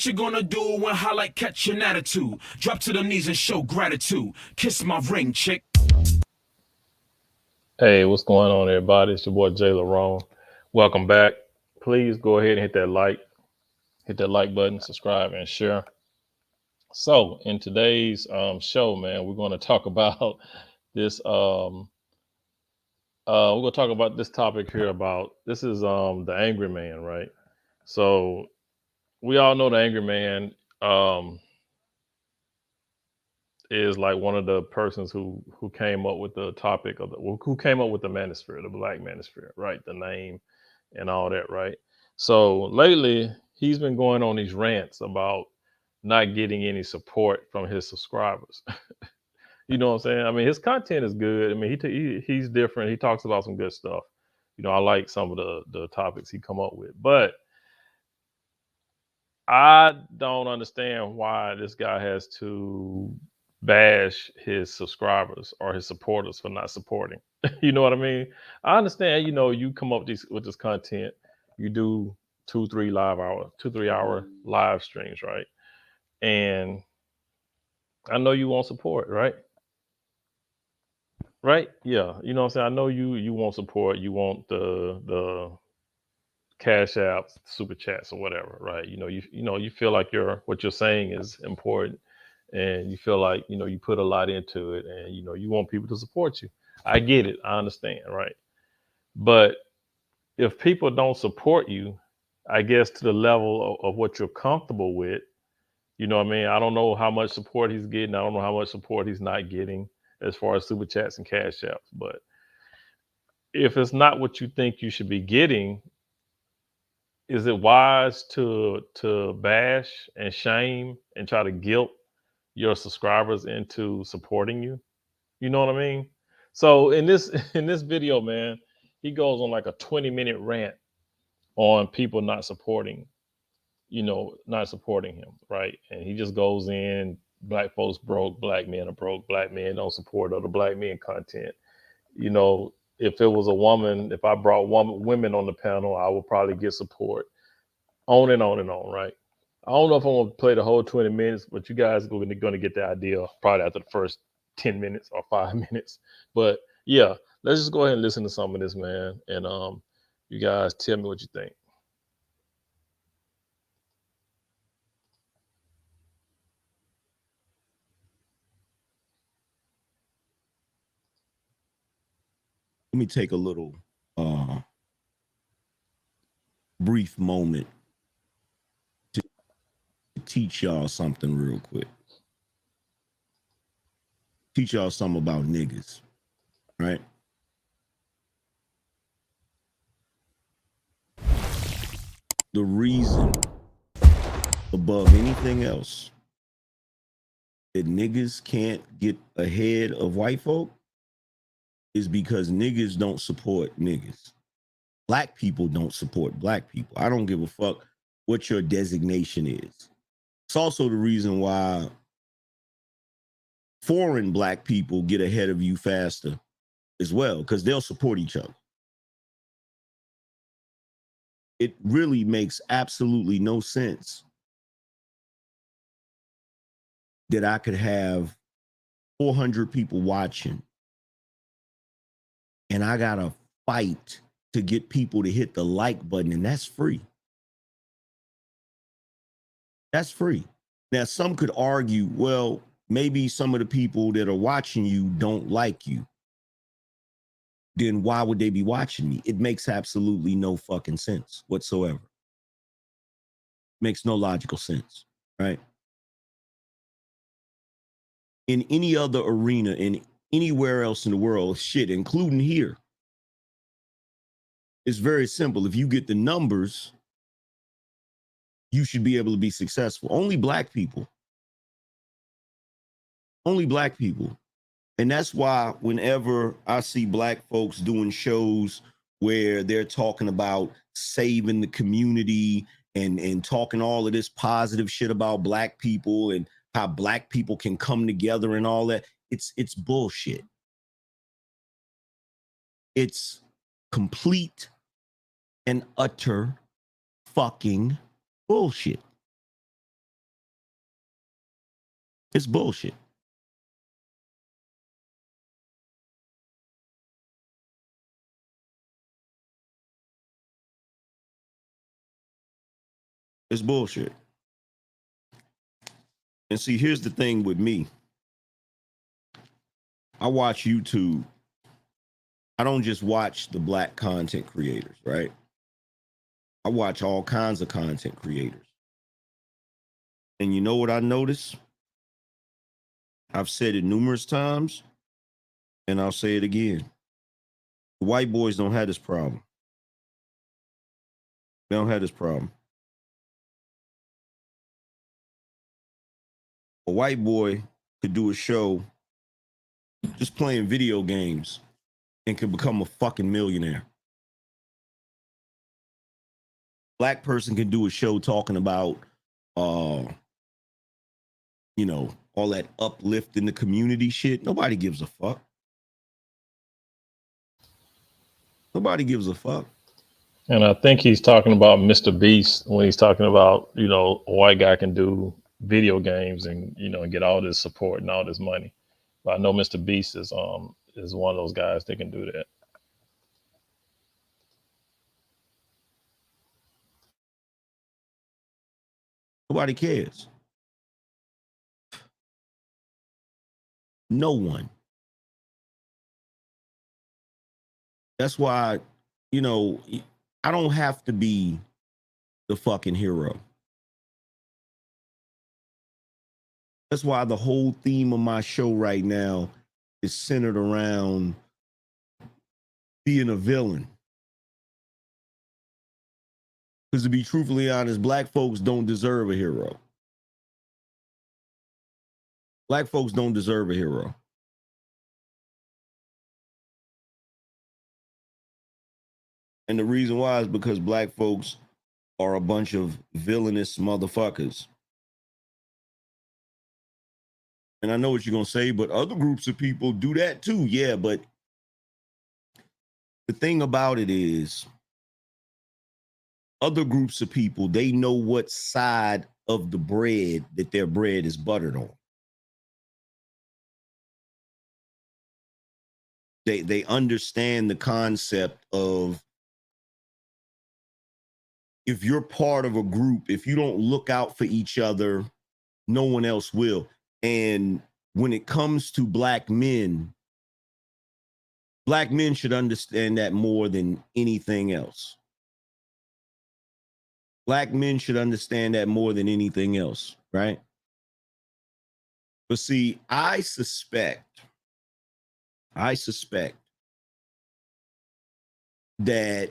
What you gonna do when highlight catch an attitude? Drop to the knees and show gratitude. Kiss my ring, chick. Hey, what's going on, everybody? It's your boy Jay LaRone. Welcome back. Please go ahead and hit that like button, subscribe, and share. So, in today's show, man, we're going to talk about this. We're going to talk about this topic here. About this is the angry man, right? So we all know the angry man is like one of the persons who came up with the topic of who came up with the manosphere, the black manosphere, right? The name and all that, right? So lately, he's been going on these rants about not getting any support from his subscribers. You know what I'm saying? I mean, his content is good. I mean, he's different. He talks about some good stuff. You know, I like some of the topics he come up with, but I don't understand why this guy has to bash his subscribers or his supporters for not supporting. You know what I mean? I understand, you know, you come up with this content, you do 2, 3 hour live streams, right? And I know you want support, right? Right? Yeah. You know what I'm saying? I know you want support, you want the cash apps, super chats or whatever, right? You feel like what you're saying is important and you feel like, you put a lot into it and you want people to support you. I get it. I understand, right? But if people don't support you, I guess to the level of what you're comfortable with, you know what I mean? I don't know how much support he's getting. I don't know how much support he's not getting as far as super chats and cash apps. But if it's not what you think you should be getting, is it wise to bash and shame and try to guilt your subscribers into supporting you? You know what I mean? So in this in this video, man, he goes on like a 20-minute rant on people not supporting him, right? And he just goes in, black folks broke, black men are broke, black men don't support other black men content. You know, if it was a woman, if I brought women on the panel, I would probably get support. On and on and on, right? I don't know if I'm gonna play the whole 20 minutes, but you guys are gonna get the idea probably after the first 10 minutes or 5 minutes. But yeah, let's just go ahead and listen to some of this, man. And you guys tell me what you think. Let me take a little brief moment to teach y'all something real quick. Teach y'all something about niggas, right? The reason above anything else that niggas can't get ahead of white folk is because niggas don't support niggas. Black people don't support black people. I don't give a fuck what your designation is. It's also the reason why foreign black people get ahead of you faster as well, because they'll support each other. It really makes absolutely no sense that I could have 400 people watching and I gotta fight to get people to hit the like button, and that's free. That's free. Now, some could argue, well, maybe some of the people that are watching you don't like you. Then why would they be watching me? It makes absolutely no fucking sense whatsoever. Makes no logical sense, right? In any other arena, in anywhere else in the world, shit, including here, it's very simple. If you get the numbers, you should be able to be successful. Only black people. Only black people. And that's why whenever I see black folks doing shows where they're talking about saving the community and talking all of this positive shit about black people and how black people can come together and all that, it's bullshit. It's complete and utter fucking bullshit. It's bullshit. It's bullshit. And see, here's the thing with me. I watch YouTube. I don't just watch the black content creators, right? I watch all kinds of content creators. And you know what I notice? I've said it numerous times, and I'll say it again. The white boys don't have this problem. They don't have this problem. A white boy could do a show just playing video games and could become a fucking millionaire. Black person can do a show talking about, you know, all that uplifting the community shit. Nobody gives a fuck. Nobody gives a fuck. And I think he's talking about Mr. Beast when he's talking about, you know, a white guy can do video games and, you know, and get all this support and all this money. But I know Mr. Beast is one of those guys that can do that. Nobody cares. No one. That's why, you know, I don't have to be the fucking hero. That's why the whole theme of my show right now is centered around being a villain. Because to be truthfully honest, black folks don't deserve a hero. Black folks don't deserve a hero. And the reason why is because black folks are a bunch of villainous motherfuckers. And I know what you're going to say, but other groups of people do that too. Yeah, but the thing about it is, other groups of people, they know what side of the bread that their bread is buttered on. They understand the concept of, if you're part of a group, if you don't look out for each other, no one else will. And when it comes to black men should understand that more than anything else. Black men should understand that more than anything else, right? But see, I suspect that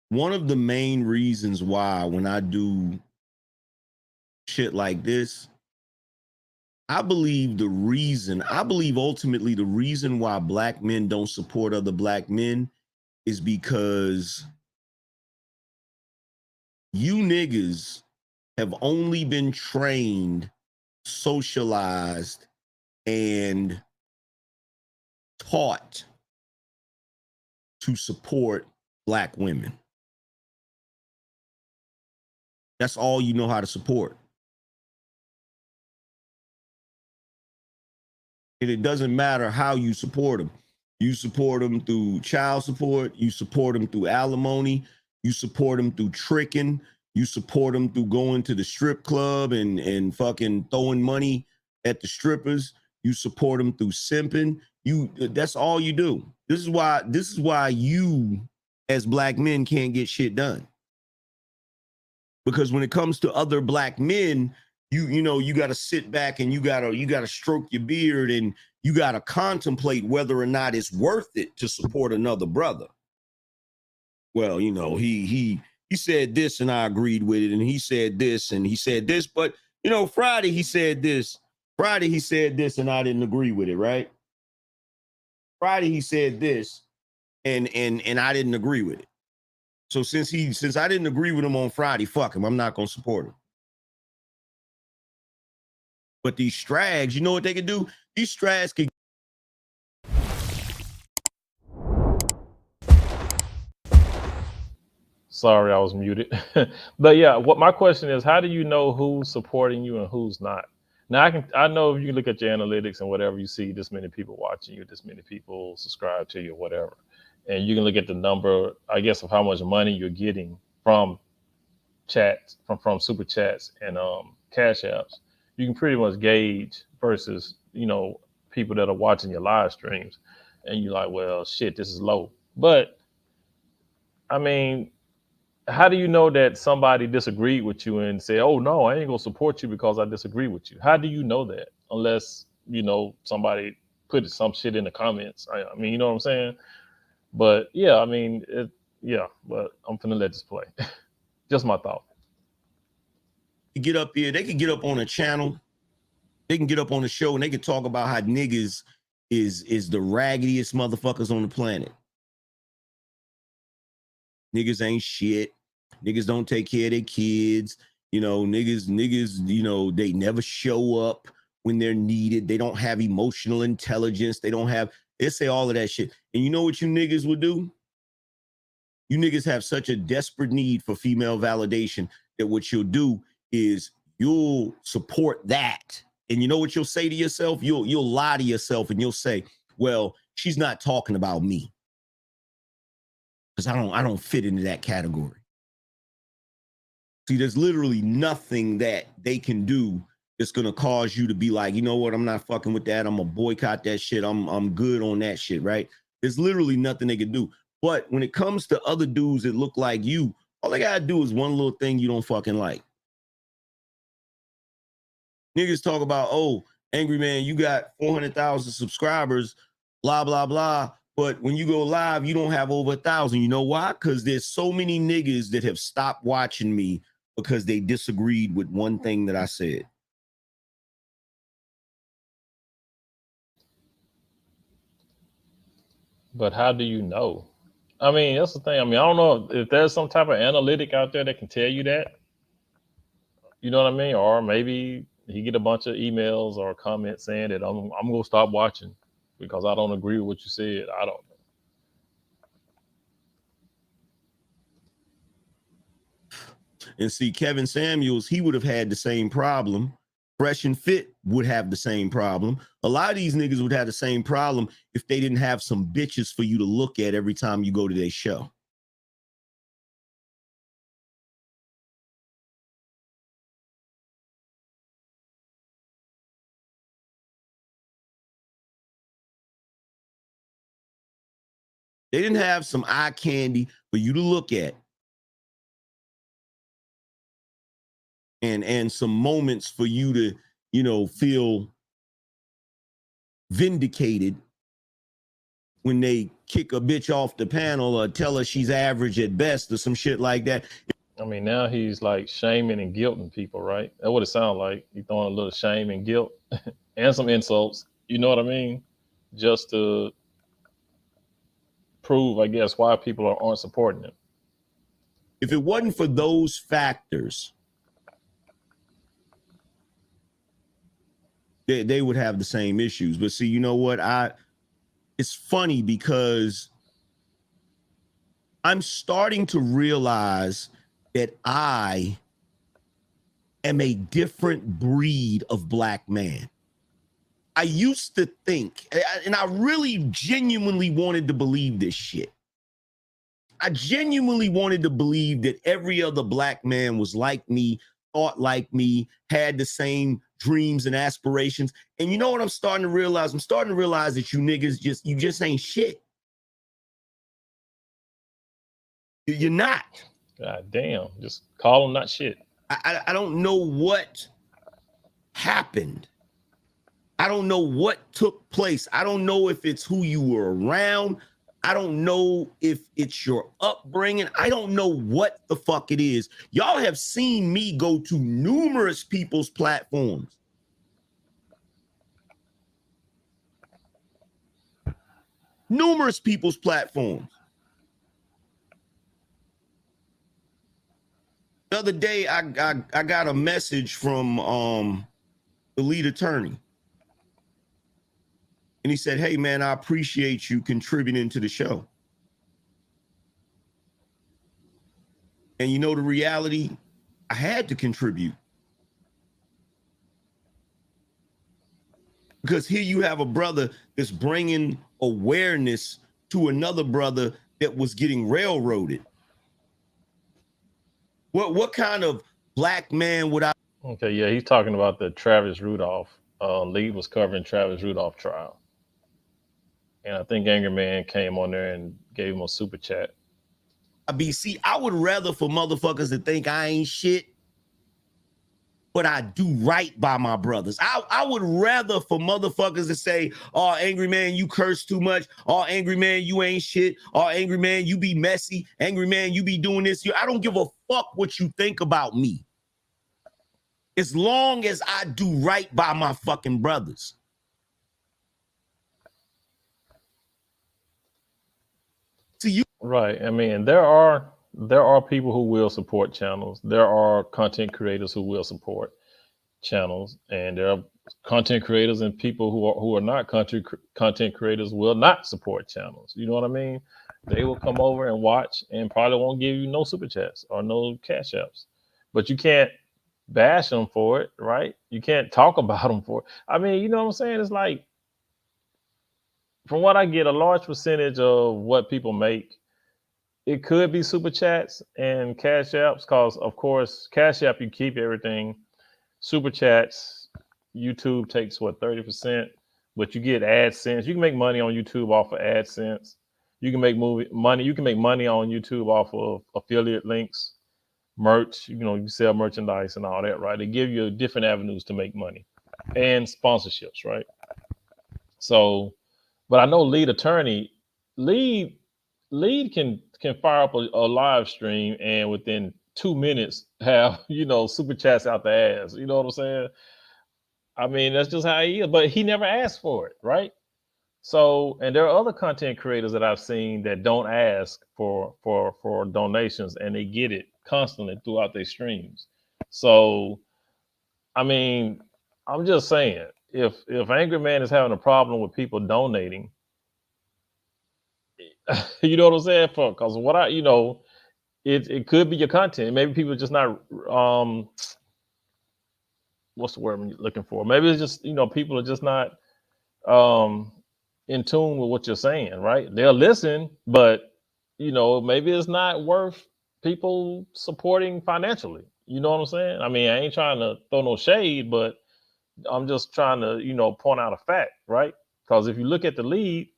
one of the main reasons why when I do shit like this, I believe ultimately the reason why black men don't support other black men is because you niggas have only been trained, socialized, and taught to support black women. That's all you know how to support. And it doesn't matter how you support them. You support them through child support. You support them through alimony. You support them through tricking. You support them through going to the strip club and fucking throwing money at the strippers. You support them through simping. That's all you do. This is why you as black men can't get shit done. Because when it comes to other black men, you got to sit back and you got to stroke your beard and you got to contemplate whether or not it's worth it to support another brother. Well, you know, he said this and I agreed with it, and he said this and he said this, but you know, Friday he said this and I didn't agree with it, right? Friday he said this and I didn't agree with it. So since I didn't agree with him on Friday, fuck him. I'm not going to support him. But these strags, you know what they can do? These strags can. Sorry, I was muted. But yeah, what my question is, how do you know who's supporting you and who's not? Now I know if you look at your analytics and whatever, you see this many people watching you, this many people subscribe to you, whatever, and you can look at the number, I guess, of how much money you're getting from chats, from super chats and cash apps. You can pretty much gauge versus people that are watching your live streams, and you're like, well, shit, this is low. But I mean, how do you know that somebody disagreed with you and said, "Oh no, I ain't gonna support you because I disagree with you"? How do you know that unless somebody put some shit in the comments? I mean, you know what I'm saying? But yeah, I mean, yeah. But I'm finna let this play. Just my thought. Get up here, they can get up on a channel, they can get up on the show, and they can talk about how niggas is the raggediest motherfuckers on the planet. Niggas ain't shit. Niggas don't take care of their kids. Niggas, they never show up when they're needed. They don't have emotional intelligence. They say all of that shit. And you know what you niggas would do? You niggas have such a desperate need for female validation that what you'll do is you'll support that. And you know what you'll say to yourself? You'll lie to yourself and you'll say, well, she's not talking about me, because I don't fit into that category. See, there's literally nothing that they can do that's gonna cause you to be like, you know what, I'm not fucking with that. I'm gonna boycott that shit. I'm good on that shit, right? There's literally nothing they can do. But when it comes to other dudes that look like you, all they gotta do is one little thing you don't fucking like. Niggas talk about, oh, Angry Man, you got 400,000 subscribers, blah, blah, blah. But when you go live, you don't have over 1,000. You know why? Because there's so many niggas that have stopped watching me because they disagreed with one thing that I said. But how do you know? I mean, that's the thing. I mean, I don't know if there's some type of analytic out there that can tell you that. You know what I mean? Or maybe he get a bunch of emails or comments saying that I'm gonna stop watching because I don't agree with what you said. I don't know. And see, Kevin Samuels, he would have had the same problem. Fresh and Fit would have the same problem. A lot of these niggas would have the same problem if they didn't have some bitches for you to look at every time you go to their show. They didn't have some eye candy for you to look at. And some moments for you to, feel vindicated when they kick a bitch off the panel or tell her she's average at best or some shit like that. I mean, now he's like shaming and guilting people, right? That's what it sounds like. He's throwing a little shame and guilt and some insults. You know what I mean? Just to prove, I guess, why people aren't supporting him. If it wasn't for those factors, they would have the same issues. But see, you know what? It's funny because I'm starting to realize that I am a different breed of black man. I used to think, and I really genuinely wanted to believe this shit. I genuinely wanted to believe that every other black man was like me, thought like me, had the same dreams and aspirations. And you know what I'm starting to realize? I'm starting to realize that you niggas just ain't shit. You're not. God damn. Just call him not shit. I don't know what happened. I don't know what took place. I don't know if it's who you were around. I don't know if it's your upbringing. I don't know what the fuck it is. Y'all have seen me go to numerous people's platforms. Numerous people's platforms. The other day, I got a message from the lead attorney. And he said, hey, man, I appreciate you contributing to the show. And you know the reality, I had to contribute. Because here you have a brother that's bringing awareness to another brother that was getting railroaded. What kind of black man would I? Okay, yeah, he's talking about the Travis Rudolph. Lee was covering Travis Rudolph trial, and I think Angryman came on there and gave him a super chat. See, I would rather for motherfuckers to think I ain't shit, but I do right by my brothers. I would rather for motherfuckers to say, oh, angry man, you curse too much. Oh, angry man, you ain't shit. Oh, angry man, you be messy. Angry man, you be doing this. I don't give a fuck what you think about me. As long as I do right by my fucking brothers. To you. Right. I mean, there are people who will support channels. There are content creators who will support channels, and there are content creators and people who are not content creators will not support channels. You know what I mean? They will come over and watch and probably won't give you no super chats or no cash apps. But you can't bash them for it, right? You can't talk about them for it. I mean, you know what I'm saying? It's like, from what I get, a large percentage of what people make, it could be super chats and cash apps, because of course, cash app, you keep everything. Super chats, YouTube takes what, 30%, but you get AdSense. You can make money on YouTube off of AdSense. You can make money. You can make money on YouTube off of affiliate links, merch. You know, you sell merchandise and all that, right? They give you different avenues to make money, and sponsorships, right? So, but I know lead attorney, lead can fire up a live stream and within 2 minutes have, you know, super chats out the ass. You know what I'm saying? I mean, that's just how he is. But he never asked for it, right? So, and there are other content creators that I've seen that don't ask for donations, and they get it constantly throughout their streams. So, I mean, I'm just saying, if Angry Man is having a problem with people donating, you know what I'm saying? Because what I, you know, it could be your content. Maybe people are just not what's the word I'm looking for? Maybe it's just, you know, people are just not in tune with what you're saying, right? They'll listen, but you know, maybe it's not worth people supporting financially. You know what I'm saying? I mean, I ain't trying to throw no shade, but I'm just trying to, you know, point out a fact, right? Because if you look at the lead,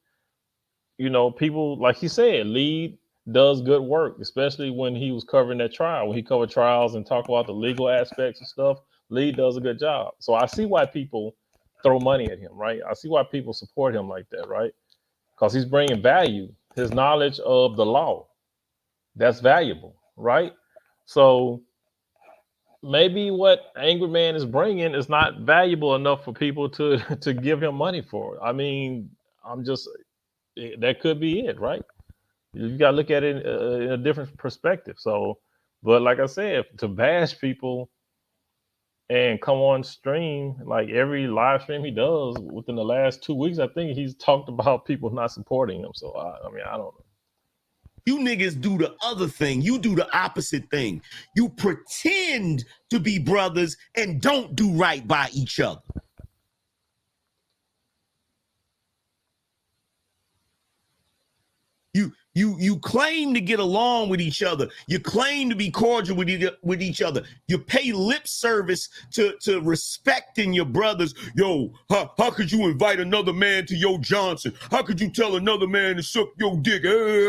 you know, people, like he said, lead does good work, especially when he was covering that trial. When he covered trials and talk about the legal aspects and stuff, lead does a good job. So I see why people throw money at him, right? I see why people support him like that, right? Because he's bringing value. His knowledge of the law, that's valuable, right? So maybe what Angry Man is bringing is not valuable enough for people to to give him money for it. I mean, I'm just, that could be it, right? You got to look at it in a different perspective. So, but like I said, to bash people and come on stream, like every live stream he does within the last 2 weeks, I think he's talked about people not supporting him. So, I mean, I don't know. You niggas do the other thing. You do the opposite thing. You pretend to be brothers and don't do right by each other. You claim to get along with each other. You claim to be cordial with each other. You pay lip service to respecting your brothers. Yo, how could you invite another man to your Johnson? How could you tell another man to suck your dick?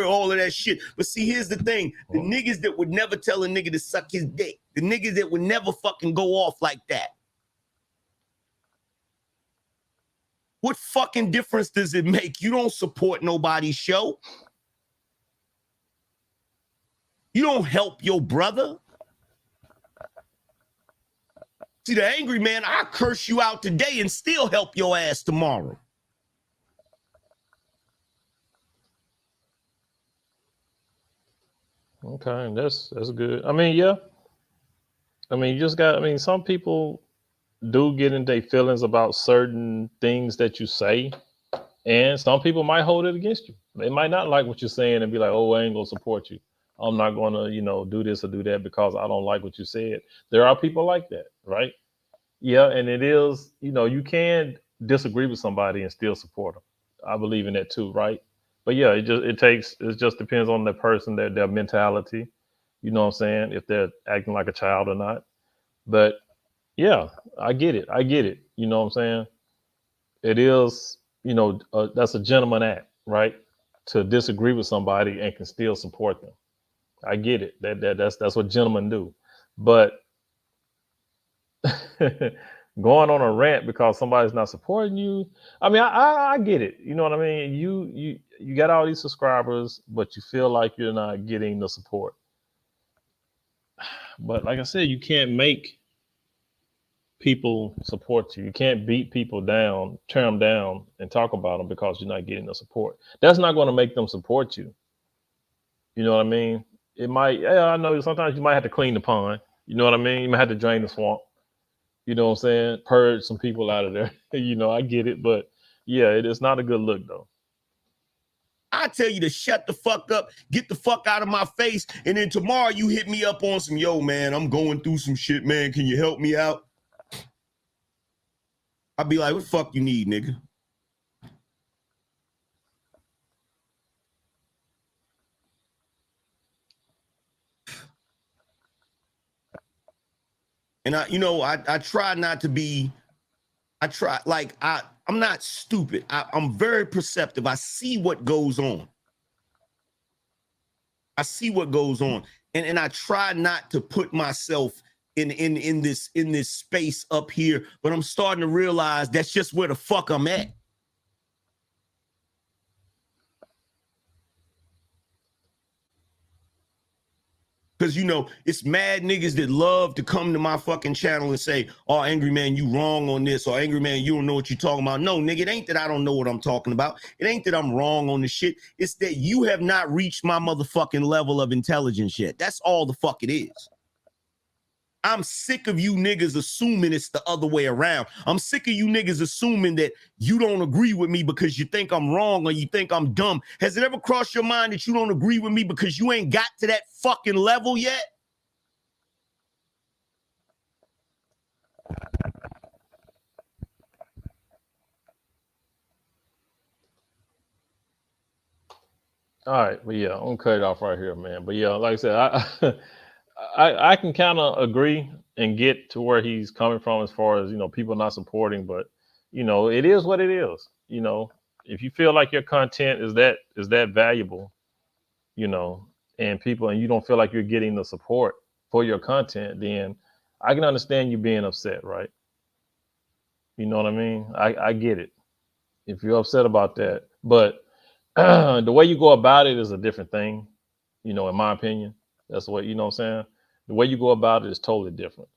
All of that shit. But see, here's the thing. The niggas that would never tell a nigga to suck his dick. The niggas that would never fucking go off like that. What fucking difference does it make? You don't support nobody's show. You don't help your brother. See, the angry man, I curse you out today and still help your ass tomorrow. Okay, that's good. I mean, yeah. I mean, you just got, I mean, some people do get into their feelings about certain things that you say, and some people might hold it against you. They might not like what you're saying and be like, oh, I ain't gonna support you. I'm not gonna, you know, do this or do that because I don't like what you said. There are people like that, right? Yeah, and it is, you know, you can disagree with somebody and still support them. I believe in that too, right? But yeah, it just depends on the person, their mentality. You know what I'm saying? If they're acting like a child or not. But yeah, I get it. I get it. You know what I'm saying? It is, that's a gentleman act, right? To disagree with somebody and can still support them. I get it. That's what gentlemen do. But going on a rant because somebody's not supporting you, I mean, I get it. You know what I mean? You got all these subscribers, but you feel like you're not getting the support. But like I said, you can't make people support you. You can't beat people down, tear them down, and talk about them because you're not getting the support. That's not going to make them support you. You know what I mean? It might. Yeah, I know. Sometimes you might have to clean the pond. You know what I mean? You might have to drain the swamp. You know what I'm saying? Purge some people out of there. I get it, but yeah, it is not a good look though. I tell you to shut the fuck up, get the fuck out of my face, and then tomorrow you hit me up on some, yo, man, I'm going through some shit, man. Can you help me out? I'll be like, what the fuck you need, nigga? And I try not to be, I'm not stupid. I'm very perceptive. I see what goes on. And I try not to put myself in this space up here, but I'm starting to realize that's just where the fuck I'm at. Because, it's mad niggas that love to come to my fucking channel and say, oh, Angry Man, you wrong on this, or Angry Man, you don't know what you're talking about. No, nigga, it ain't that I don't know what I'm talking about. It ain't that I'm wrong on the shit. It's that you have not reached my motherfucking level of intelligence yet. That's all the fuck it is. I'm sick of you niggas assuming it's the other way around. I'm sick of you niggas assuming that you don't agree with me because you think I'm wrong or you think I'm dumb. Has it ever crossed your mind that you don't agree with me because you ain't got to that fucking level yet? All right, but yeah, I'm gonna cut it off right here, man. But yeah, like I said, I can kind of agree and get to where he's coming from as far as people not supporting, but it is what it is. If you feel like your content is that valuable, and you don't feel like you're getting the support for your content, then I can understand you being upset, right? You know what I mean? I get it if you're upset about that, but the way you go about it is a different thing, in my opinion. That's what, what I'm saying? The way you go about it is totally different.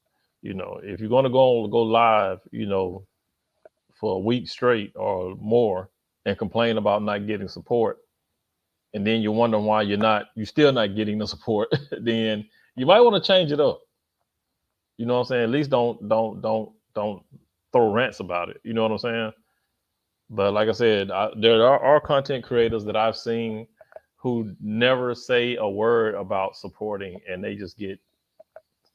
If you're going to go live, for a week straight or more and complain about not getting support, and then you're wondering why you're still not getting the support, then you might want to change it up. You know what I'm saying? At least don't throw rants about it. You know what I'm saying? But like I said, there are content creators that I've seen who never say a word about supporting, and they just get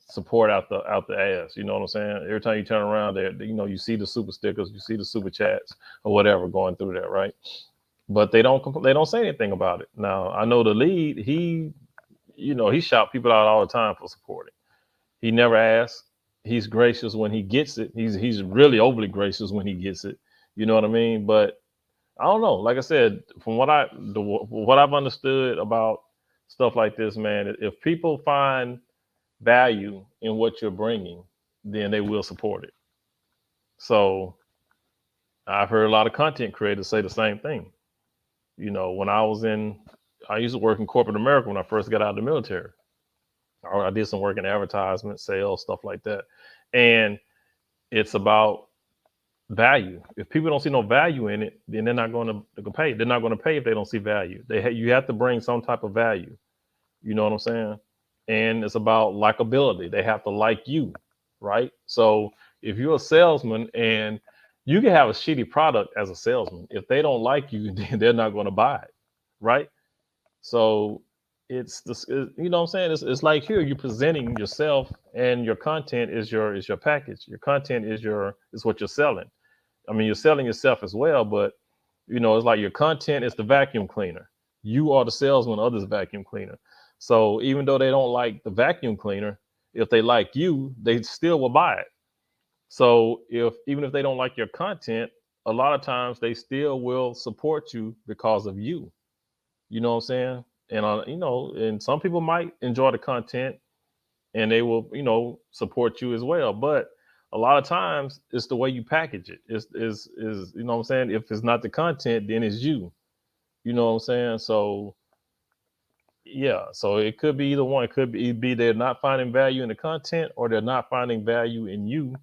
support out the ass. You know what I'm saying? Every time you turn around, there, you see the super stickers, you see the super chats or whatever going through there, right? But they don't say anything about it. Now I know the lead, he shout people out all the time for supporting. He never asks. He's gracious when he gets it. He's really overly gracious when he gets it. You know what I mean? But I don't know. Like I said, from what I've understood about stuff like this, man, if people find value in what you're bringing, then they will support it. So I've heard a lot of content creators say the same thing. When I used to work in corporate America when I first got out of the military. I did some work in advertisement, sales, stuff like that. And it's about value. If people don't see no value in it, then they're not going to pay. They're not going to pay if they don't see value. You have to bring some type of value. You know what I'm saying? And it's about likability. They have to like you, right? So if you're a salesman and you can have a shitty product as a salesman, if they don't like you, then they're not going to buy it, right? So it's this, you know what I'm saying? It's like here you're presenting yourself, and your content is your package. Your content is what you're selling. I mean, you're selling yourself as well, but you know, it's like your content is the vacuum cleaner. You are the salesman, others vacuum cleaner. So even though they don't like the vacuum cleaner, if they like you, they still will buy it. So even if they don't like your content, a lot of times they still will support you because of you. You know what I'm saying? And you know, and some people might enjoy the content and they will, you know, support you as well. But a lot of times it's the way you package it. Is you know what I'm saying? If it's not the content, then it's you. You know what I'm saying? So yeah, so it could be either one. It could be they're not finding value in the content or they're not finding value in you.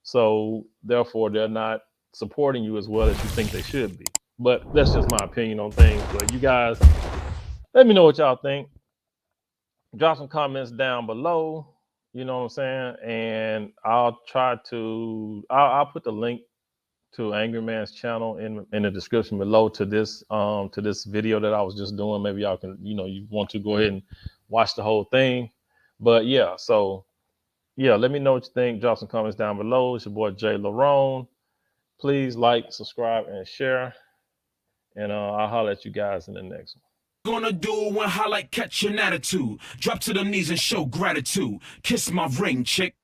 So therefore they're not supporting you as well as you think they should be. But that's just my opinion on things. But you guys, let me know what y'all think. Drop some comments down below. You know what I'm saying? And I'll try to I'll put the link to Angryman's channel in the description below to this video that I was just doing. Maybe y'all can, you know, you want to go ahead and watch the whole thing. But yeah, so yeah, let me know what you think. Drop some comments down below. It's your boy Jay Larone. Please like, subscribe, and share. And I'll holler at you guys in the next one. Gonna do when highlight catch an attitude. Drop to the knees and show gratitude. Kiss my ring, chick.